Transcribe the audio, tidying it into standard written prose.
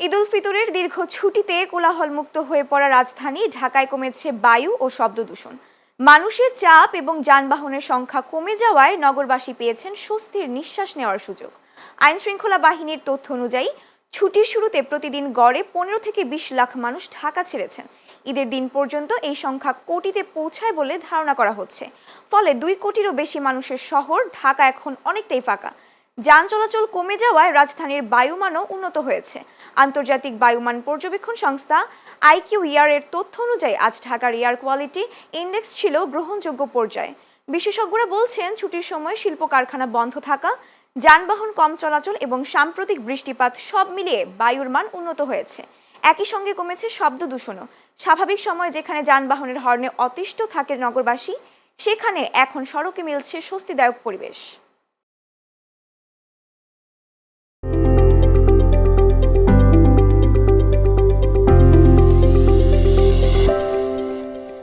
ঈদ উল ফিতরের দীর্ঘ ছুটিতে কোলাহলমুক্ত হয়ে পড়া রাজধানী ঢাকায় কমেছে বায়ু ও শব্দ দূষণ। মানুষের চাপ এবং যানবাহনের সংখ্যা কমে যাওয়ায় নগরবাসী পেয়েছেন স্বস্তির নিঃশ্বাস নেওয়ার সুযোগ। আইন শৃঙ্খলা বাহিনীর তথ্য অনুযায়ী ছুটির শুরুতে প্রতিদিন গড়ে 15 থেকে 20 লাখ মানুষ ঢাকা ছেড়েছেন। ঈদের দিন পর্যন্ত এই সংখ্যা কোটিতে পৌঁছায় বলে ধারণা করা হচ্ছে। ফলে 2 কোটিরও বেশি মানুষের শহর ঢাকা এখন অনেকটাই ফাঁকা। যান চলাচল কমে যাওয়ায় রাজধানীর বায়ুমানও উন্নত হয়েছে। আন্তর্জাতিক বায়ুমান পর্যবেক্ষণ সংস্থা IQER এর তথ্য অনুযায়ী আজ ঢাকার এয়ার কোয়ালিটি ইন্ডেক্স ছিল গ্রহণযোগ্য পর্যায়ে। বিশেষজ্ঞরা বলছেন, ছুটির সময় শিল্প কারখানা বন্ধ থাকা, যানবাহন কম চলাচল এবং সাম্প্রতিক বৃষ্টিপাত সব মিলিয়ে বায়ুর মান উন্নত হয়েছে। একই সঙ্গে কমেছে শব্দ দূষণও। স্বাভাবিক সময় যেখানে যানবাহনের হর্নে অতিষ্ঠ থাকে নগরবাসী, সেখানে এখন সড়কে মিলছে স্বস্তিদায়ক পরিবেশ।